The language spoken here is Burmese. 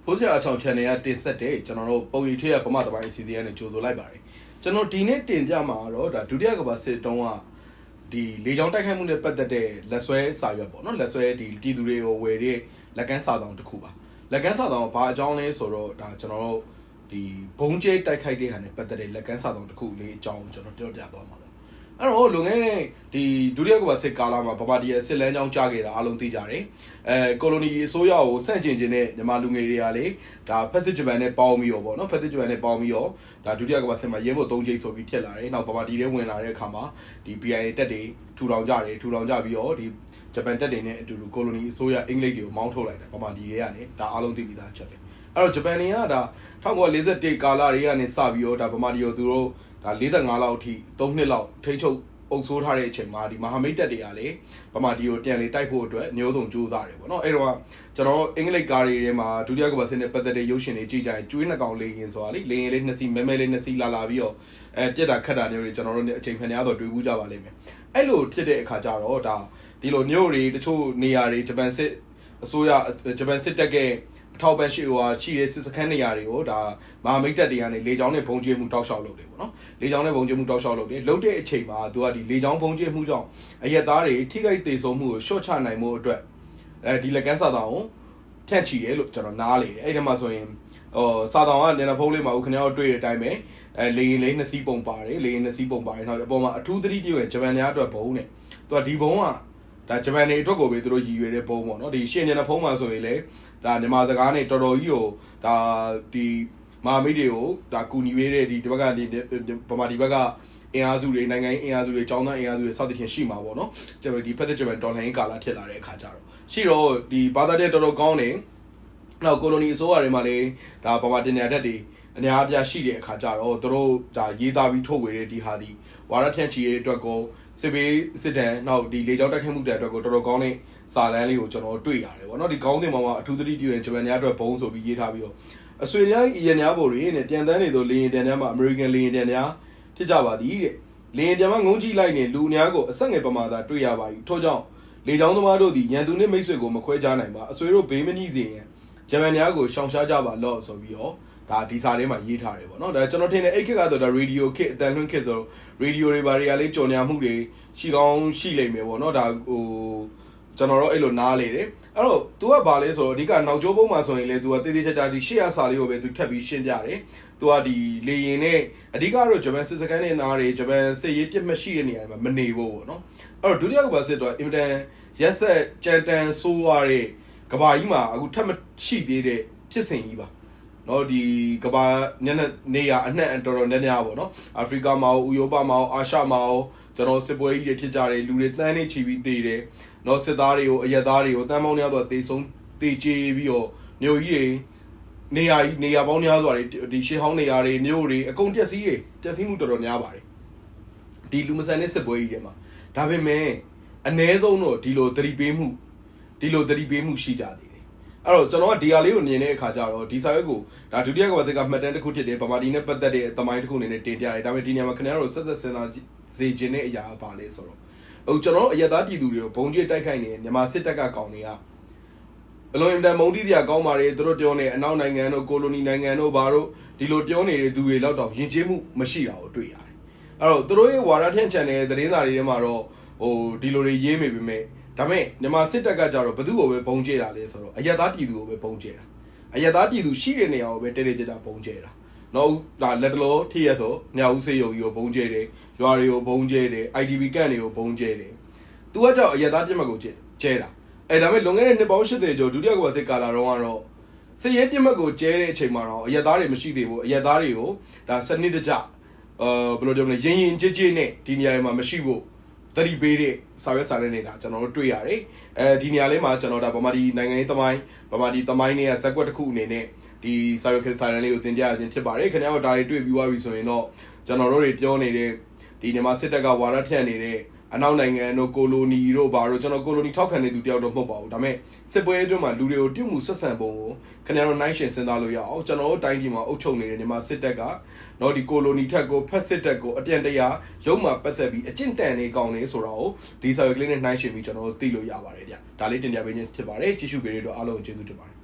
ဖိုးစရာအချောင် channel ကတင်ဆက်တဲ့ကျွန်တော်တို့ပုံရိပ်ထဲကဗမာသမိုင်းအစီအစဉ်နဲ့ကြိုဆိုလိုက်ပါတယ်ကျွန်တော်ဒီနေ့တင်ပြမှာတော့ဒါဒုတိယကမ္ဘာစစ်တုန်းကဒီလေကြောင်းတိုက်ခိုက်မှုနဲ့ပတ်သက်တဲ့လက်ဆွဲစာရွက်ပေါ့နော်လက်ဆွဲဒီတီသူတွေကိုဝယ်တဲ့လက်ကမ်းစာဆောင်တစ်ခုပါလက်ကမ်းစာဆောင်ဘာအကြောင်းလဲဆိုတော့ဒါကျွန်တော်တို့ဒီဘုံကျဲတိုက်ခိုက်တဲ့ဟာနဲ့ပတ်သက်တဲ့လက်ကမ်းစာဆောင်တစ်ခုလေးအကြောင်းကျွန်တော်ပြောပြသွားမှာအဲ့တော့လုံခဲ့တဲ့ဒီဒုတိယကမ္ဘာစစ်ကာလမှာဗမာပြည်ရဲ့စစ်လမ်းကြောင်းကြားခဲ့တာအားလုံးသိကြတယ်ကိုလိုနီအစိုးရကိုဆန့်ကျင်ခြင်းနဲ့မြန်မာလူငယ်တွေကလေဒါဖက်စစ်ဂျပန်နဲ့ပေါင်းပြီးတော့ဗောနော်ဖက်စစ်ဂျပန်နဲ့ပေါင်းပြီးတော့ဒါဒုတိယကမ္ဘာစစ်မှာရဲဘော်၃ကျိတ်ဆိုပြီးဖြစ်လာတယ်နောက်ဗမာပြည်ထဲဝင်လာတဲ့အခါမှာဒီ BIA တက်တွေထူထောင်ကြတယ်ထူထောင်ကြပြီးတော့ဒီဂျပန်တက်တွေနဲ့အတူတူကိုလိုနီအစိုးရအင်္ဂလိပ်တွေကိုမောင်းထုတ်လိုက်တယ်ဗမာပြည်ထဲကနေဒါအားလုံးသိပြီးသားချက်ပဲအဲ့တော့ဂျပန်တွေကဒါ1941ကာလတွေကနေစပြီးတော့ဒါဗမာပြည်ကိုသူတို့ဒါ45လောက်အထိ3နှစ်လောက်ထိန်းချုပ်အုပ်စိုးထားတဲ့အချိန်မှာဒီမဟာမိတ်တပ်တွေကလေဗမာပြည်ကိုပြန်လေတိုက်ဖို့အတွက်မျိုးစုံကြိုးစားတယ်ပေါ့နော်အဲ့တော့ကျွန်တော်အင်္ဂလိပ်ကားတွေထဲမှာဒုတိယကမ္ဘာစစ်နဲ့ပတ်သက်တဲ့ရုပ်ရှင်တွေကြည့်ကြရင်ကျွေးနှကောင်လေးရင်ဆိုတာလေလေရင်လေးနှစ်စီးမဲမဲလေးနှစ်စီးလာပြီးတော့ပြက်တာခတ်တာမျိုးတွေကျွန်တော်တို့အချိန်ဖန်များတော့တွေ့ဘူးကြပါလိမ့်မယ်အဲ့လိုဖြစ်တဲ့အခါကျတော့ဒါဒီလိုမျိုးတွေတချို့နေရာတွေဂျပန်စစ်အစိုးရဂျပန်စစ်တပ်ကအထောက်ပံ့ရှိတဲ့စစ်စခန်းနေရာတွေကိုဒါမဟာမိတ်တပ်တွေကနေလေကြောင်းနဲ့ဘုံကျဲမှုတောက်လျှောက်လုပ်တယ်ပေါ့နော်လေကြောင်းနဲ့ဘုံကျဲမှုတောက်လျှောက်လုပ်တယ်လုပ်တဲ့အချိန်မှာသူကဒီလေကြောင်းဘုံကျဲမှုကြောင့်အရက်သားတွေထိခိုက်ဒေဆုံးမှုကိုရှော့ချနိုင်မှုအတွက်ဒီလက်ကမ်းစာဆောင်ကိုဖြန့်ချီတယ်လို့ကျွန်တော်နားလေတယ်အဲ့ဒီမှာဆိုရင်စာဆောင်ကညနေဖုံးလေးမှာဦးခင်ဗျားတို့တွေ့တဲ့အတိုင်းပဲလေရင်လေးနှစ်စီးပုံပါတယ်လေရင်နှစ်စီးပုံပါတယ်နောက်အပေါ်မှာအထူးသတိပြုရင်ဂျပန်များအတွက်ဘုံနဲ့သူကဒီဘုံကဒါဂျပန်တွေအတွက်ကိုပဲသူတို့ရည်ရွယ်တဲ့ဘုံပေါ့နော်ဒီရှင်းညနေဖုံးမှာဆိုရင်လေဒါမြန်မာစကားနဲ့တော်တော်ကြီးကိုဒါဒီမဟာမိတ်တွေကိုဒါကူညီပေးတဲ့ဒီဘက်ကဒီဗမာဒီဘက်ကအင်အားစုတွေနိုင်ငံရေးအင်အားစုတွေចောင်းသားအင်အားစုတွေစသဖြင့်ရှိမှာပေါ့နော်ဒီဖက်စစ်ဂျပန်တော်လှန်ရေးကာလထက်လာတဲ့အခါကျတော့ရှိတော့ဒီဘာသာတဲ့တော်တော်ကောင်းနေနောက်ကိုလိုနီအစိုးရတွေမှာလည်းဒါဗမာတင်ညာတက်တွေအများအပြားရှိတဲ့အခါကျတော့သူတို့ဒါရေးသားပြီးထုတ်ဝေတဲ့ဒီဟာဒီဝါရထန့်ချီရဲ့အတွက်ကိုစစ်ဘေးစစ်တမ်းနောက်ဒီလေကြောင်းတိုက်ခိုက်မှုတဲ့အတွက်ကိုတော်တော်ကောင်းတဲ့စာလမ်းလေးကိုကျွန်တော်တွေ့ရတယ်ဗောနော်ဒီကောင်းတင်မှာအထူးသတိပြုရင်ဂျပန်များအတွက်ဘုံဆိုပြီးရေးထားပြီးတော့အဆွေများရန်များပေါ်တွေနဲ့ပြန်တန်းနေသောလေရင်တန်များမှာအမေရိကန်လေရင်တန်များဖြစ်ကြပါသည်တဲ့လေရင်တန်မှာငုံကြည့်လိုက်နေလူအများကိုအဆက်ငယ်ပမာသာတွေ့ရပါ၏ထို့ကြောင့်လေကြောင်းသမားတို့သည်ညံသူနှင့်မိတ်ဆွေကိုမခွဲခြားနိုင်ပါအဆွေတို့ဘေးမနှီးစေရင်ဂျပန်များကိုရှောင်ရှားကြပါလော့ဆိုပြီးတော့ဒါဒီစာထဲမှာရေးထားတယ်ဗောနော်ဒါကျွန်တော်ထင်တယ်အဲ့ခေတ်ကတော့ဒါရေဒီယိုခေတ်အတန်လွှင့်ခေတ်ဆိုရေဒီယိုတွေဘာတွေကလေးကြော်ညာမှုတွေရှိကောင်းရှိလိမ့်မယ်ဗောနော်ဒါဟိုကျွန်တော်တို့အဲ့လိုနားလေတယ်အဲ့တော့ तू ကဘာလဲဆိုတော့အဓိကနောက်ကျောပုံမှာဆိုရင်လေ तू ကတေးသေးချာချာဒီရှေ့ရစာလေးကိုပဲ तू ထပ်ပြီးရှင်းပြတယ် तू ကဒီလေရင်နဲ့အဓိကတော့ဂျပန်စစ်စခန်းနဲ့နားတွေဂျပန်စစ်ရေးပြစ်မှတ်ရှိတဲ့နေရာမှာမနေဘူးဗောနော်အဲ့တော့ဒုတိယကမ္ဘာစစ်တော့အင်တန်ရက်ဆက်ကြမ်းတမ်းဆိုးရတဲ့ကမ္ဘာကြီးမှာအခုထပ်မရှိသေးတဲ့ဖြစ်စဉ်ကြီးပါနော်ဒီကမ္ဘာညနေရအနှံ့တော်တော်များများပေါ့နော်အာဖရိကမှာဥရောပမှာအာရှမှာကျွန်တော်စစ်ပွဲကြီးတွေဖြစ်ကြတယ်လူတွေတန်းနေချီပြီးတေးတယ်နော်စစ်သားတွေကိုအရက်သားတွေကိုတန်းပေါင်းများစွာတေဆုံးတေချေပြီးတော့မြို့ကြီးတွေနေရာပေါင်းများစွာတွေဒီရှေးဟောင်းနေရာတွေမြို့တွေအကုန်ပျက်စီးမှုတော်တော်များပါတယ်ဒီလူမဆန်တဲ့စစ်ပွဲကြီးတွေမှာဒါပေမဲ့အ ਨੇ ဆုံးတော့ဒီလိုသတိပေးမှုရှိကြတယ်အဲ့တော့ကျွန်တော်ကဒီဟာလေးကိုမြင်တဲ့အခါကျတော့ဒီစာရွက်ကိုဒါဒုတိယကမ္ဘာစစ်ကမှတ်တမ်းတစ်ခုဖြစ်တယ်ဗမာပြည်နဲ့ပတ်သက်တဲ့သမိုင်းတစ်ခုအနေနဲ့တင်ပြတယ်ဒါပေမဲ့ဒီနေရာမှာခင်ဗျားတို့ဆက်စဉ်းစားစေခြင်းတဲ့အရာပါလဲဆိုတော့ဟိုကျွန်တော်အရက်သားပြည်သူတွေကိုဘုံကျဲတိုက်ခိုက်နေမြန်မာစစ်တပ်ကကောင်တွေကအလွန်အင်တန်မုန်းတီးစရာကောင်းပါတယ်သူတို့ပြောနေအနောက်နိုင်ငံတို့ကိုလိုနီနိုင်ငံတို့ဘာတို့ဒီလိုပြောနေတဲ့သူတွေလောက်တော့ယဉ်ကျေးမှုမရှိတာကိုတွေ့ရတယ်အဲ့တော့သူတို့ရဲ့ဝါရထန့်ချန်တဲ့သတင်းစာတွေထဲမှာတော့ဟိုဒီလိုတွေရေးမိပေမဲ့ဒါမဲ့မြန်မာစစ်တပ်ကကြတော့ဘသူ့ကိုပဲဘုံကျဲတာလဲဆိုတော့အရက်သားပြည်သူကိုပဲဘုံကျဲတာအရက်သားပြည်သူရှိတဲ့နေရာကိုပဲတဲတဲကြတာဘုံကျဲတာနော်ဒါလက်တလောထိရဆိုညဦးစေးရုံကြီးကိုဘုံကျဲတယ်ရွာတွေကိုဘုံကျဲတယ် IDP ကန့်တွေကိုဘုံကျဲတယ်သူကကြောက်အရက်သားပြစ်မှတ်ကိုကျဲတာအဲ့ဒါမဲ့လွန်ခဲ့တဲ့နှစ်ပေါင်း80ကျော်ဒုတိယကမ္ဘာစစ်ကာလတော့ကတော့စစ်ရေးပြစ်မှတ်ကိုကျဲတဲ့အချိန်မှာတော့အရက်သားတွေမရှိသေးဘူးအရက်သားတွေကိုဒါစနစ်တကျဘယ်လိုပြောမလဲရင်ကြည်နဲ့ဒီနေရာမှာမရှိဘူးတတိပေးတဲ့စာရွက်စာတမ်းနေတာကျွန်တော်တို့တွေ့ရတယ်ဒီနေရာလေးမှာကျွန်တော်ဒါဗမာဒီနိုင်ငံရေးသမိုင်းဗမာဒီသမိုင်းနဲ့ဇက်ကွက်တစ်ခုအနေနဲ့ဒီစာရွက်စာတမ်းလေးကိုတင်ပြရခြင်းဖြစ်ပါတယ်ခင်ဗျားတို့ဒါတွေတွေ့ပြီးသွားပြီဆိုရင်တော့ကျွန်တော်တို့တွေပြောနေတဲ့ဒီမြန်မာစစ်တပ်ကဝါရထန့်နေတဲ့အနောက်နိုင်ငံတို့ကိုလိုနီတို့ဘာတို့ကျွန်တော်ကိုလိုနီထောက်ခံနေသူတယောက်တော့မဟုတ်ပါဘူးဒါပေမဲ့စစ်ပွဲအတွင်းမှာလူတွေကိုပြုမှုဆက်ဆံပုံကိုခင်ဗျားတို့နိုင်ရှင်စဉ်းစားလို့ရအောင်ကျွန်တော်တို့တိုင်းပြည်မှာအုပ်ချုပ်နေတဲ့မြန်မာစစ်တပ်ကနော်ဒီကိုလိုနီထက်ကိုဖက်စစ်တပ်ကိုအပြန်တရာရုံးမှာပတ်သက်ပြီးအကျင့်တန်နေကောင်းနေဆိုတော့ဒီစာရွက်ကလေးနဲ့နှိုင်းရှင်ပြီးကျွန်တော်တို့သိလို့ရပါတယ်ဗျဒါလေးတင်ပြပေးခြင်းဖြစ်ပါတယ်ကြည့်ရှုပေးတဲ့အတွက်အားလုံးကျေးဇူးတင်ပါတယ်